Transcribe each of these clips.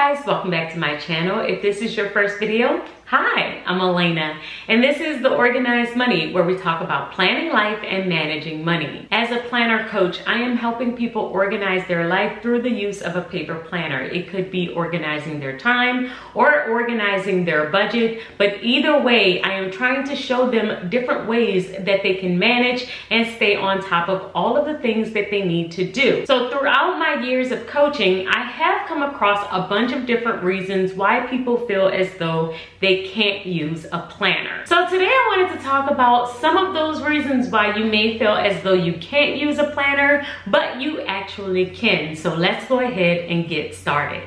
guys, welcome back to my channel. If this is your first video, hi, I'm Elena, and this is The Organized Money, where we talk about planning life and managing money. As a planner coach, I am helping people organize their life through the use of a paper planner. It could be organizing their time or organizing their budget, but either way, I am trying to show them different ways that they can manage and stay on top of all of the things that they need to do. So throughout my years of coaching, I have come across a bunch of different reasons why people feel as though they can't use a planner. So today I wanted to talk about some of those reasons why you may feel as though you can't use a planner, but you actually can. So let's go ahead and get started.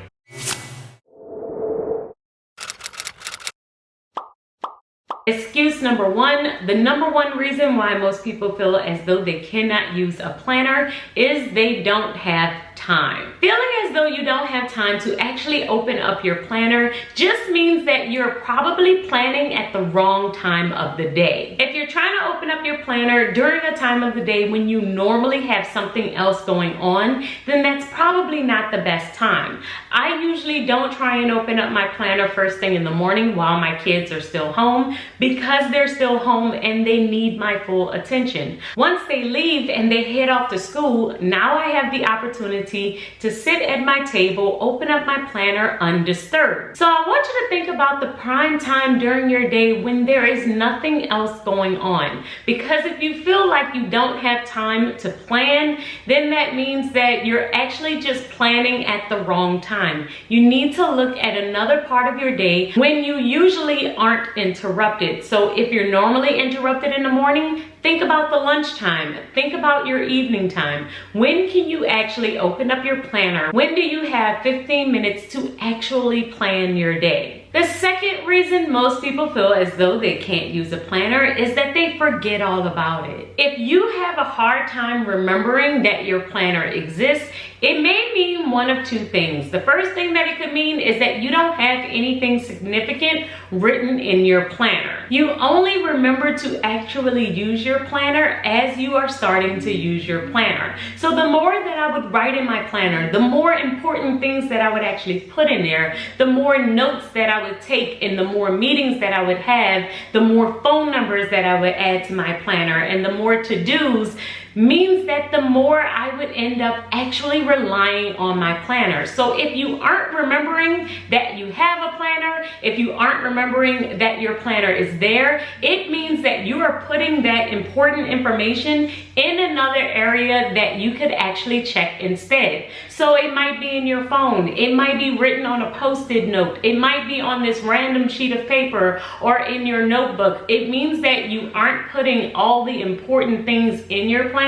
Excuse number one, the number one reason why most people feel as though they cannot use a planner is they don't have time. Feeling as though you don't have time to actually open up your planner just means that you're probably planning at the wrong time of the day. If you're trying to open up your planner during a time of the day when you normally have something else going on, then that's probably not the best time. I usually don't try and open up my planner first thing in the morning while my kids are still home, because they're still home and they need my full attention. Once they leave and they head off to school, now I have the opportunity to sit at my table, open up my planner undisturbed. So I want you to think about the prime time during your day when there is nothing else going on. Because if you feel like you don't have time to plan, then that means that you're actually just planning at the wrong time. You need to look at another part of your day when you usually aren't interrupted. So if you're normally interrupted in the morning, think about the lunchtime. Think about your evening time. When can you actually open up your planner? When do you have 15 minutes to actually plan your day? The second reason most people feel as though they can't use a planner is that they forget all about it. If you have a hard time remembering that your planner exists, it may mean one of two things. The first thing that it could mean is that you don't have anything significant written in your planner. You only remember to actually use your planner as you are starting to use your planner. So the more that I would write in my planner, the more important things that I would actually put in there, the more notes that I would take, and the more meetings that I would have, the more phone numbers that I would add to my planner, and the more to-dos, means that the more I would end up actually relying on my planner. So if you aren't remembering that you have a planner, if you aren't remembering that your planner is there, it means that you are putting that important information in another area that you could actually check instead. So it might be in your phone, it might be written on a post-it note, it might be on this random sheet of paper or in your notebook. It means that you aren't putting all the important things in your planner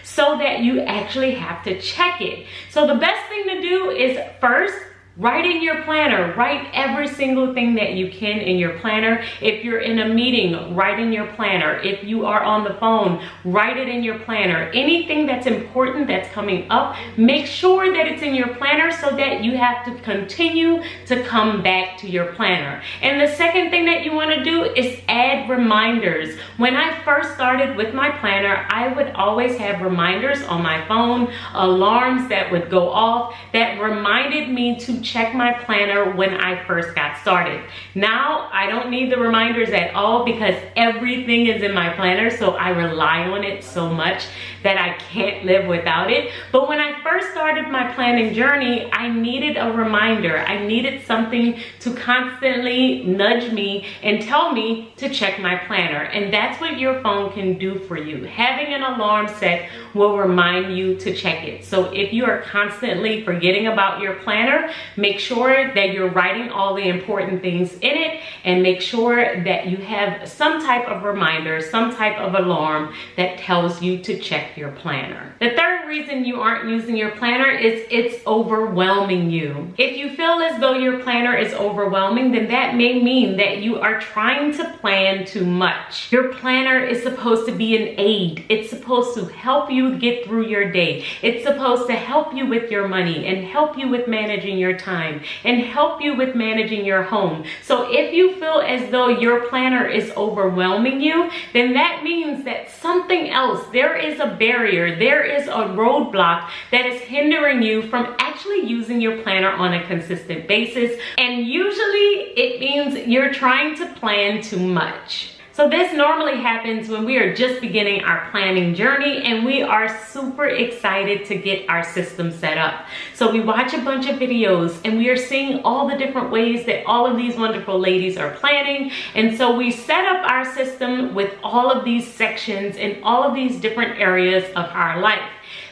so that you actually have to check it. So the best thing to do is first, write in your planner. Write every single thing that you can in your planner. If you're in a meeting, write in your planner. If you are on the phone, write it in your planner. Anything that's important that's coming up, make sure that it's in your planner so that you have to continue to come back to your planner. And the second thing that you want to do is add reminders. When I first started with my planner, I would always have reminders on my phone, alarms that would go off that reminded me to check my planner when I first got started. Now I don't need the reminders at all because everything is in my planner, so I rely on it so much that I can't live without it. But when I first started my planning journey, I needed a reminder. I needed something to constantly nudge me and tell me to check my planner. And that's what your phone can do for you. Having an alarm set will remind you to check it. So if you are constantly forgetting about your planner, make sure that you're writing all the important things in it, and make sure that you have some type of reminder, some type of alarm that tells you to check your planner. The third reason you aren't using your planner is it's overwhelming you. If you feel as though your planner is overwhelming, then that may mean that you are trying to plan too much. Your planner is supposed to be an aid. It's supposed to help you get through your day. It's supposed to help you with your money and help you with managing your time and help you with managing your home. So if you feel as though your planner is overwhelming you, then that means that something else, there is a barrier, there is a roadblock that is hindering you from actually using your planner on a consistent basis. And usually it means you're trying to plan too much. So this normally happens when we are just beginning our planning journey and we are super excited to get our system set up. So we watch a bunch of videos and we are seeing all the different ways that all of these wonderful ladies are planning. And so we set up our system with all of these sections in all of these different areas of our life.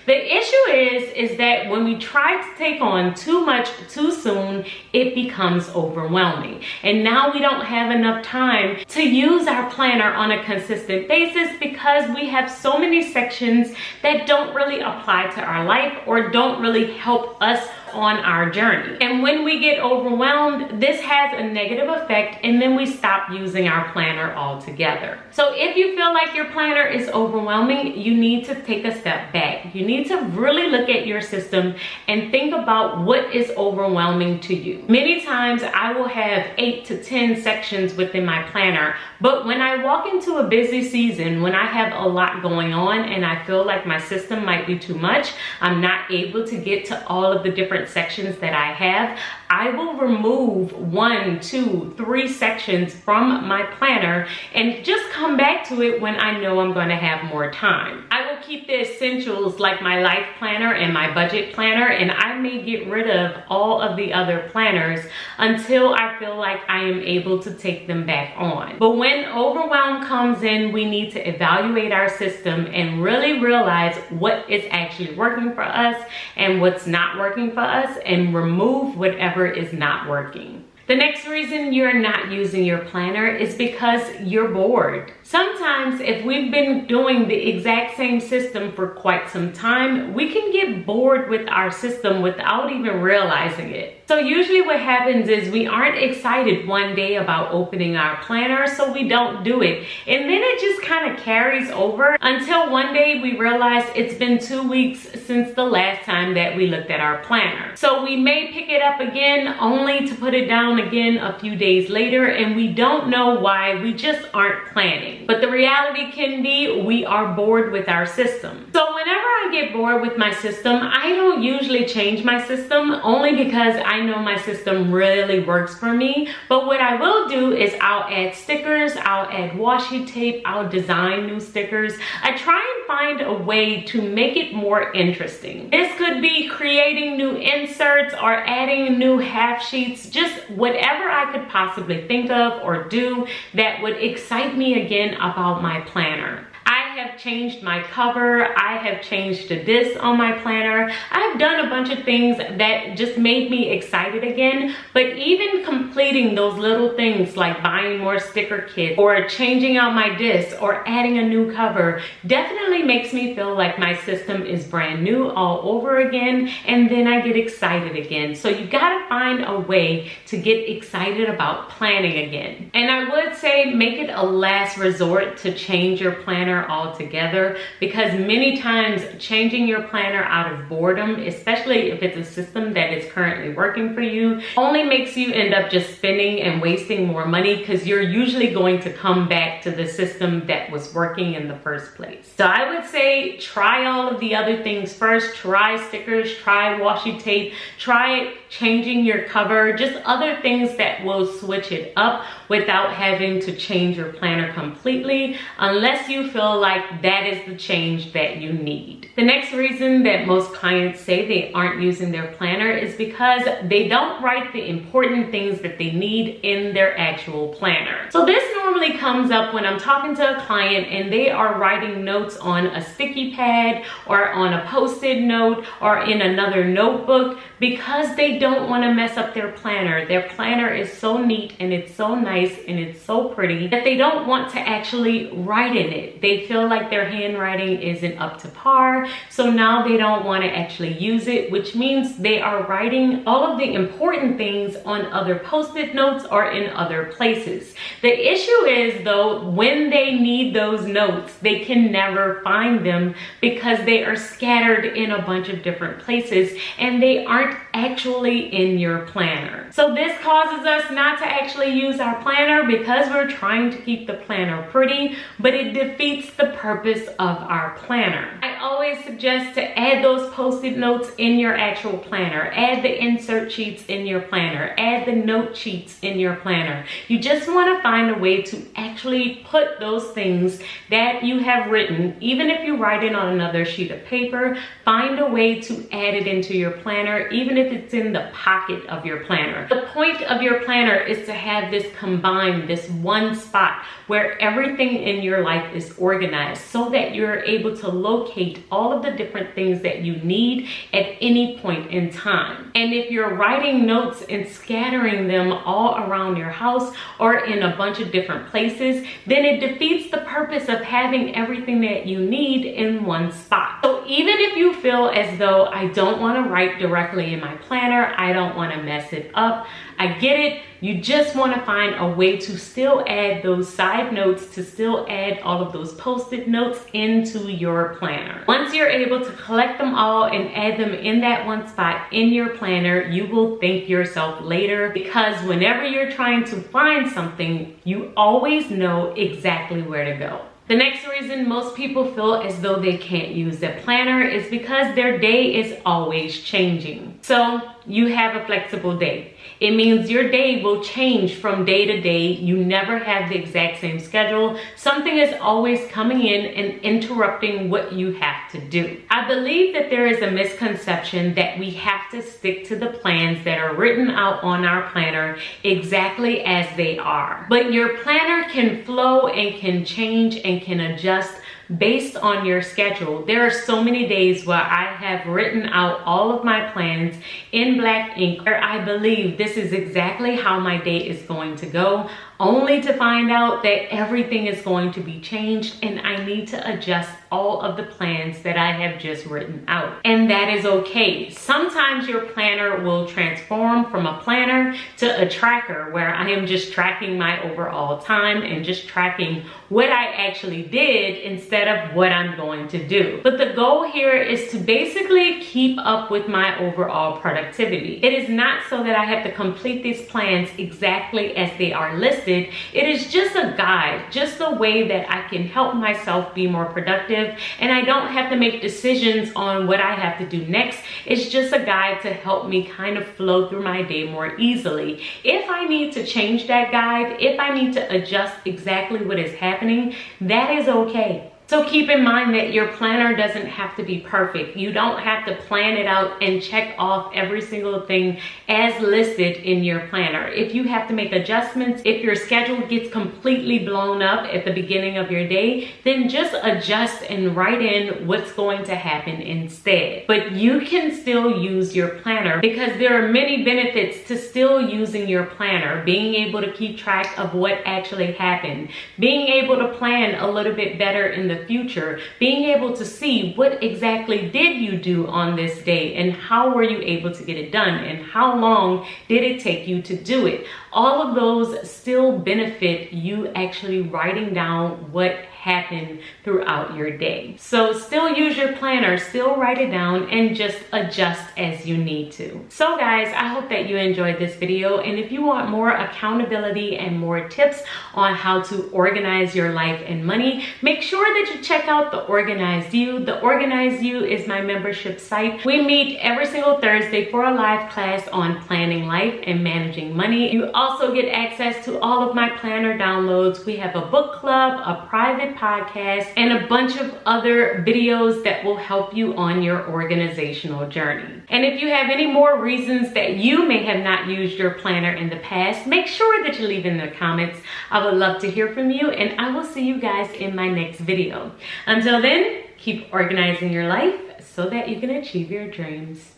The issue is that when we try to take on too much too soon, it becomes overwhelming. And now we don't have enough time to use our planner on a consistent basis because we have so many sections that don't really apply to our life or don't really help us on our journey. And when we get overwhelmed, this has a negative effect and then we stop using our planner altogether. So if you feel like your planner is overwhelming, you need to take a step back. You need to really look at your system and think about what is overwhelming to you. Many times I will have 8 to 10 sections within my planner, but when I walk into a busy season, when I have a lot going on and I feel like my system might be too much, I'm not able to get to all of the different sections that I have, I will remove 1, 2, 3 sections from my planner and just come back to it when I know I'm going to have more time. I will keep the essentials like my life planner and my budget planner, and I may get rid of all of the other planners until I feel like I am able to take them back on. But when overwhelm comes in, we need to evaluate our system and really realize what is actually working for us and what's not working for us, and remove whatever is not working. The next reason you're not using your planner is because you're bored. Sometimes if we've been doing the exact same system for quite some time, we can get bored with our system without even realizing it. So usually what happens is we aren't excited one day about opening our planner, so we don't do it. And then it just kind of carries over until one day we realize it's been 2 weeks since the last time that we looked at our planner. So we may pick it up again only to put it down again a few days later, and we don't know why. We just aren't planning. But the reality can be we are bored with our system. So whenever I get bored with my system, I don't usually change my system, only because I know my system really works for me. But what I will do is I'll add stickers, I'll add washi tape, I'll design new stickers. I try and find a way to make it more interesting. This could be creating new inserts or adding new half sheets, just whatever I could possibly think of or do that would excite me again about my planner. I have changed my cover, I have changed the disc on my planner. I've done a bunch of things that just made me excited again, but even completing those little things like buying more sticker kits or changing out my disc or adding a new cover definitely makes me feel like my system is brand new all over again, and then I get excited again. So you gotta find a way to get excited about planning again. And I would say make it a last resort to change your planner altogether, because many times changing your planner out of boredom, especially if it's a system that is currently working for you, only makes you end up just spending and wasting more money, because you're usually going to come back to the system that was working in the first place. So I would say try all of the other things first. Try stickers, try washi tape, try changing your cover, just other things that will switch it up without having to change your planner completely, unless you feel like that is the change that you need. The next reason that most clients say they aren't using their planner is because they don't write the important things that they need in their actual planner. So this normally comes up when I'm talking to a client and they are writing notes on a sticky pad or on a post-it note or in another notebook, because they don't want to mess up their planner. Their planner is so neat and it's so nice and it's so pretty that they don't want to actually write in it. They feel like their handwriting isn't up to par, so now they don't want to actually use it, which means they are writing all of the important things on other post-it notes or in other places. The issue is though, when they need those notes, they can never find them because they are scattered in a bunch of different places and they aren't actually in your planner. So this causes us not to actually use our planner because we're trying to keep the planner pretty, but it defeats the purpose of our planner. I always suggest to add those post-it notes in your actual planner. Add the insert sheets in your planner. Add the note sheets in your planner. You just want to find a way to actually put those things that you have written, even if you write it on another sheet of paper, find a way to add it into your planner, even if it's in the pocket of your planner. The point of your planner is to have this combined, this one spot where everything in your life is organized so that you're able to locate all of the different things that you need at any point in time. And if you're writing notes and scattering them all around your house or in a bunch of different places, then it defeats the purpose of having everything that you need in one spot. So even if you feel as though I don't want to write directly in my planner, I don't want to mess it up, I get it. You just want to find a way to still add those side notes, to still add all of those post-it notes into your planner. Once you're able to collect them all and add them in that one spot in your planner, you will thank yourself later, because whenever you're trying to find something, you always know exactly where to go. The next reason most people feel as though they can't use their planner is because their day is always changing. So you have a flexible day. It means your day will change from day to day. You never have the exact same schedule. Something is always coming in and interrupting what you have to do. I believe that there is a misconception that we have to stick to the plans that are written out on our planner exactly as they are. But your planner can flow and can change and can adjust based on your schedule. There are so many days where I have written out all of my plans in black ink, where I believe this is exactly how my day is going to go, only to find out that everything is going to be changed and I need to adjust all of the plans that I have just written out. And that is okay. Sometimes your planner will transform from a planner to a tracker, where I am just tracking my overall time and just tracking what I actually did instead of what I'm going to do. But the goal here is to basically keep up with my overall productivity. It is not so that I have to complete these plans exactly as they are listed. It is just a guide, just a way that I can help myself be more productive, and I don't have to make decisions on what I have to do next. It's just a guide to help me kind of flow through my day more easily. If I need to change that guide, if I need to adjust exactly what is happening, that is okay. So keep in mind that your planner doesn't have to be perfect. You don't have to plan it out and check off every single thing as listed in your planner. If you have to make adjustments, if your schedule gets completely blown up at the beginning of your day, then just adjust and write in what's going to happen instead. But you can still use your planner, because there are many benefits to still using your planner. Being able to keep track of what actually happened, being able to plan a little bit better in the future, being able to see what exactly did you do on this day and how were you able to get it done and how long did it take you to do it. All of those still benefit you actually writing down what happened throughout your day. So still use your planner, still write it down, and just adjust as you need to. So guys, I hope that you enjoyed this video, and if you want more accountability and more tips on how to organize your life and money, make sure that you check out The Organized You. The Organized You is my membership site. We meet every single Thursday for a live class on planning life and managing money. You also get access to all of my planner downloads. We have a book club, a private podcast, and a bunch of other videos that will help you on your organizational journey. And if you have any more reasons that you may have not used your planner in the past, make sure that you leave in the comments. I would love to hear from you, and I will see you guys in my next video. Until then, keep organizing your life so that you can achieve your dreams.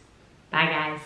Bye guys.